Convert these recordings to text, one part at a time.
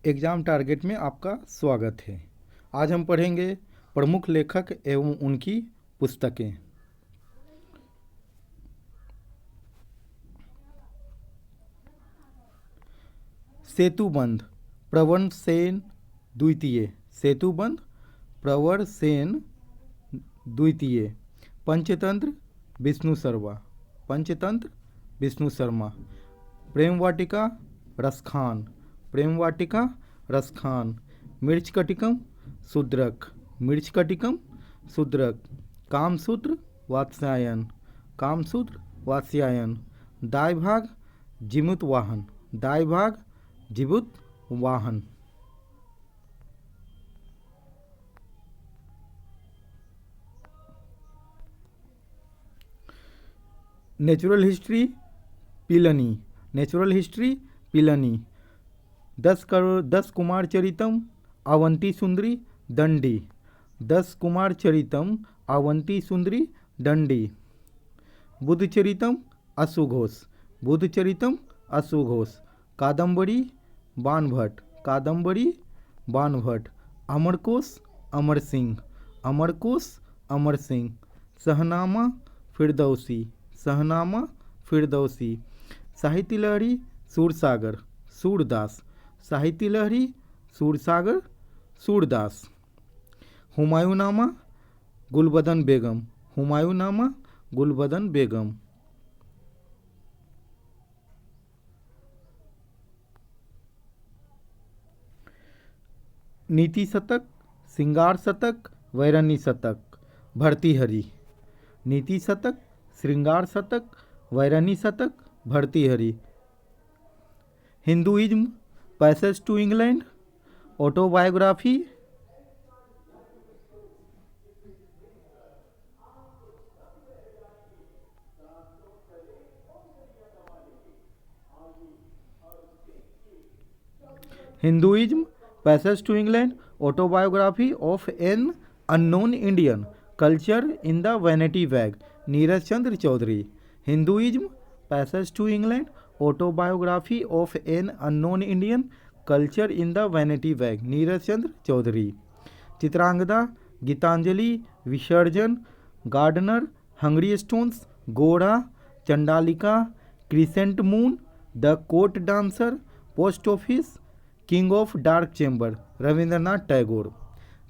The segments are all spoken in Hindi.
एग्ज़ाम टारगेट में आपका स्वागत है। आज हम पढ़ेंगे प्रमुख लेखक एवं उनकी पुस्तकें। सेतुबंध प्रवर सेन द्वितीय। सेतुबंध प्रवर सेन द्वितीय। पंचतंत्र विष्णु शर्मा। पंचतंत्र विष्णु शर्मा। प्रेम वाटिका रसखान। प्रेम वाटिका रसखान। मिर्चकटिकम शूद्रक। मिर्चकटिकम शूद्रक। कामसूत्र वात्स्यायन। कामसूत्र वात्स्यायन। दायभाग जीमूत वाहन। Dayabhaga Jimutavahana. Natural history Pliny. Natural history Pliny. 10 Kumar Charitam Avanti Sundari Dandi. 10 Kumar Charitam Avanti Sundari दंडी। बुद्ध चरितम अशुघोष। बुद्ध चरितम अशुघोष। कादम्बरी बाणभट्ट। कादम्बरी बाणभट्ट। अमरकोश अमर सिंह। अमरकोश अमर सिंह। शहनामा फिरदौसी। शहनामा फिरदौसी। साहित्य लहरी सूरसागर सूरदास। साहित्य लहरी सूरसागर सूरदास। हुमायूंनामा गुलबदन बेगम। हुमायूंनामा गुलबदन बेगम। नीति शतक श्रृंगार शतक वैरणी शतक भर्तृहरि। नीति शतक श्रृंगार शतक वैरणी Shatak Bhartrihari. Hinduism passage to England autobiography. Hinduism passage to England autobiography of an unknown Indian culture in the vanity bag Neeraj Chandra Chaudhuri. Hinduism passage to England autobiography of an unknown Indian culture in the vanity bag Neeraj Chandra Chaudhary. Chitrangada Gitanjali Visarjan gardener hungry stones Gora Chandalika crescent moon the court dancer post office king of dark chamber Rabindranath Tagore.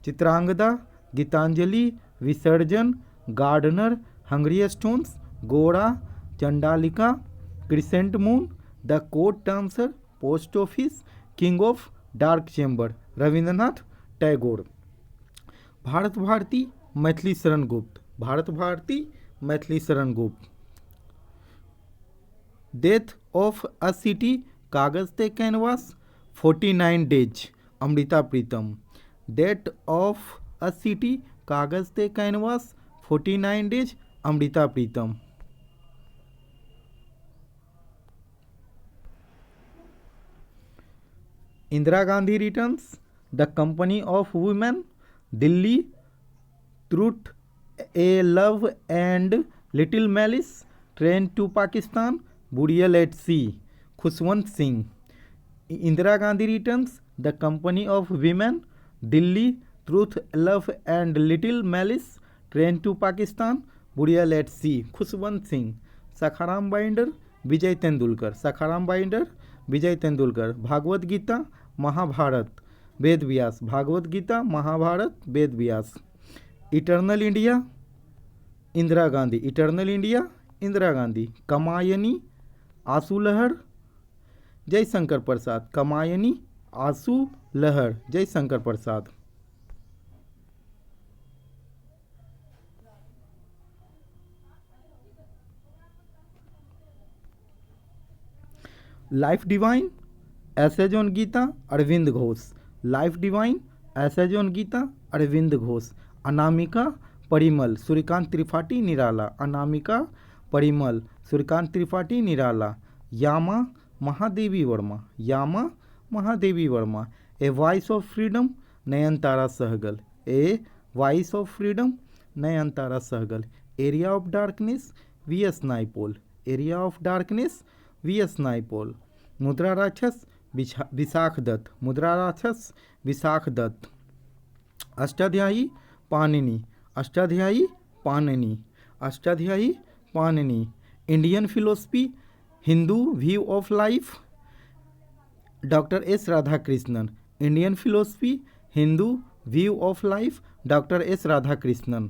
Chitrangada Gitanjali Visarjan gardener hungry stones Gora Chandalika crescent moon the court dancer post office king of dark chamber Rabindranath Tagore. Bharat Bharati Maithili Sharan Gupt. Bharat Bharati Maithili Sharan गुप्त। Death of a city Kagaz te canvas 49 days Amrita Pritam. Death of a city Kagaz te canvas 49 days Amrita Pritam. Indira Gandhi returns the company of women Delhi truth a love and little malice train to Pakistan burial at sea Khushwant Singh. Indira Gandhi returns the company of women Delhi truth love and little malice train to Pakistan burial at sea Khushwant Singh. Sakharam binder Vijay Tendulkar. Sakharam binder Vijay Tendulkar. Bhagavad Gita Mahabharata Ved Vyas. Bhagavad Gita Mahabharata Ved Vyas. Eternal India Indira Gandhi. Eternal India Indira Gandhi. Kamayani Aansu Lahar Jaishankar Prasad. Kamayani Aansu Lahar Jaishankar Prasad. Life divine essays on Gita Arvind Ghosh. Life divine essays on Gita Arvind Ghosh. Anamika Parimal Suryakant Tripathi Nirala. Anamika Parimal Suryakant Tripathi Nirala. Yama Mahadevi Verma. Yama Mahadevi Verma. A voice of freedom Nayantara Sahgal. A voice of freedom Nayantara Sehgal. Area of darkness V S Naipaul. Area of darkness V S Naipaul. Mudra Rakshasa Vishakh Datta, Mudra Rakshasa Vishakh Datta. Ashtadhyayi Panini, Ashtadhyayi Panini, Ashtadhyayi Panini. Indian philosophy, Hindu view of life, doctor S Radhakrishnan. Indian philosophy, Hindu view of life, doctor S Radhakrishnan.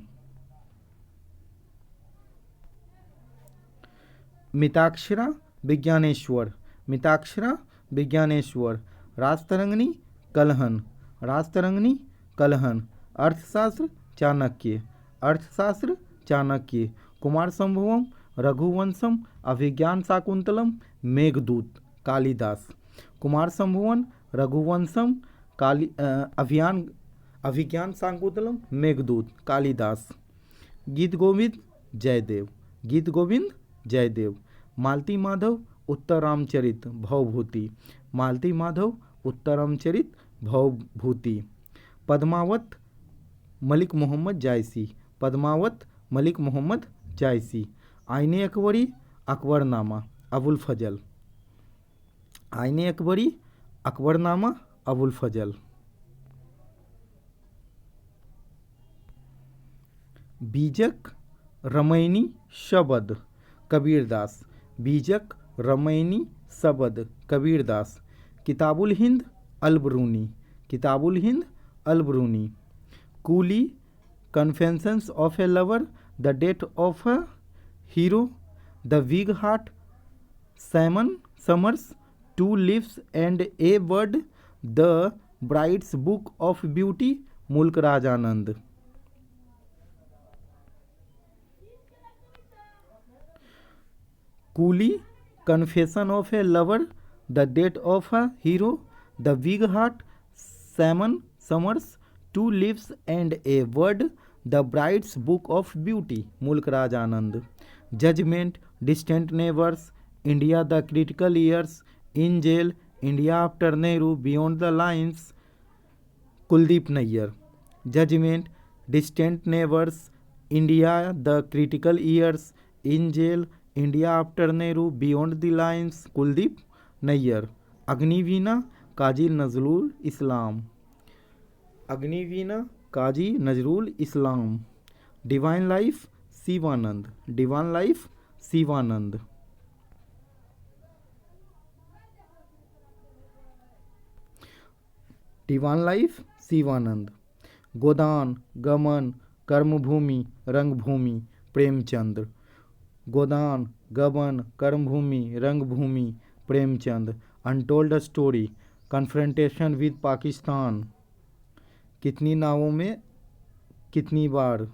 Mitakshara Vijnaneshwara, Mitakshara Vijnaneshwara. Rajatarangini Kalhana, Rajatarangini Kalhana. Arthashastra Chanakya, अर्थशास्त्र चाणक्य। कुमार संभवम रघुवंशम अभिज्ञान शाकुंतलम मेघदूत कालिदास। कुमार संभवन रघुवंशम अभिज्ञान शाकुंतलम मेघदूत कालिदास। गीत गोविंद जयदेव, गीत गोविंद जयदेव। मालती माधव उत्तरामचरित भवभूति, मालती माधव उत्तरामचरित भवभूति। पद्मावत मलिक मोहम्मद जायसी, पद्मावत मलिक मोहम्मद जायसी। आईने अकबरी अकबरनामा अबुल फजल, आईने अकबरी अकबरनामा अबुल फजल। बीजक Ramaini Shabad Kabirdas, Bijak Ramaini Shabad Kabirdas. Kitabul Hind Alberuni, Kitabul Hind Alberuni. Coolie confessions of a lover, the death of a hero, the big heart, seven summers, two leaves and a word, the bride's book of beauty, Mulk Raj Anand. Coolie confession of a lover, the death of a hero, the big heart, seven summers, two leaves and a word, the bride's book of beauty, Mulk Raj Anand. Judgement, distant neighbours, India the critical years, in jail, India after Nehru, beyond the lines, Kuldip Nayar. Judgement, distant neighbours, India the critical years, in jail, India after Nehru, beyond the lines, Kuldip Nayar. Agniveena Kazi Nazrul Islam, Agniveena Kazi Nazrul Islam. Divine life Shivanand, divine life Shivanand. Divine life Shivanand. Godan Gaman Karmabhoomi Rangbhoomi Premchand, Godan Gaman Karmabhoomi Rangbhoomi Premchand. Untold story confrontation with Pakistan, Kitni Naavon Mein Kitni Baar.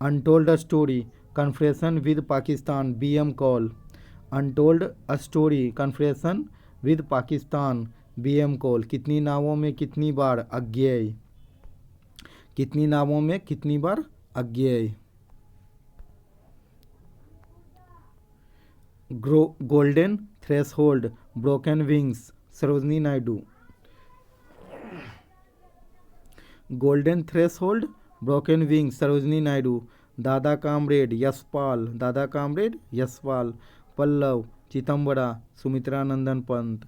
Untold story confrontation with Pakistan, BM Kaul. Untold story confrontation with Pakistan, BM Kaul. Kitni Naavon Mein Kitni Baar, अज्ञेय, कितनी Naavon Mein Kitni Baar, Agyeya. Golden threshold broken wings Sarojini Naidu, golden threshold broken wings Sarojini Naidu. Dada comrade Yashpal, Dada comrade Yashpal. Pallav Chidambara Sumitranandan Pant,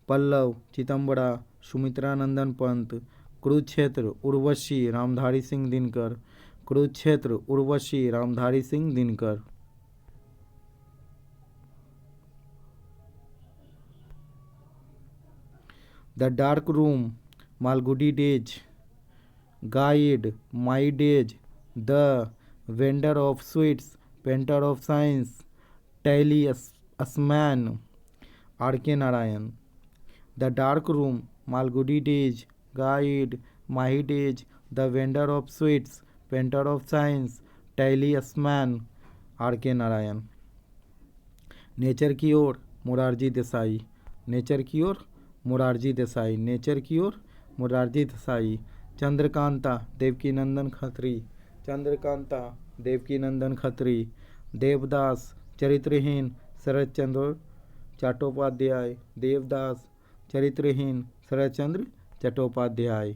Pallav Chidambara Sumitranandan Pant. Kurukshetra Urvashi Ramdhari Singh Dinkar, Kurukshetra Urvashi Ramdhari Singh Dinkar. The dark room Malgudi days, guide my days, the vendor of sweets, painter of signs, talisman, RK Narayan. The dark room Malgudi days, guide my days, the vendor of sweets, painter of signs, talisman, RK Narayan. Nature की ओर मोरारजी देसाई, नेचर की ओर मोरारजी देसाई, नेचर की ओर मोरारजी देसाई। चंद्रकांता देवकीनंदन खत्री, चंद्रकांता देवकीनंदन खत्री। देवदास चरित्रहीन शरद चंद्र चट्टोपाध्याय, देवदास चरित्रहीन शरद चंद्र चट्टोपाध्याय।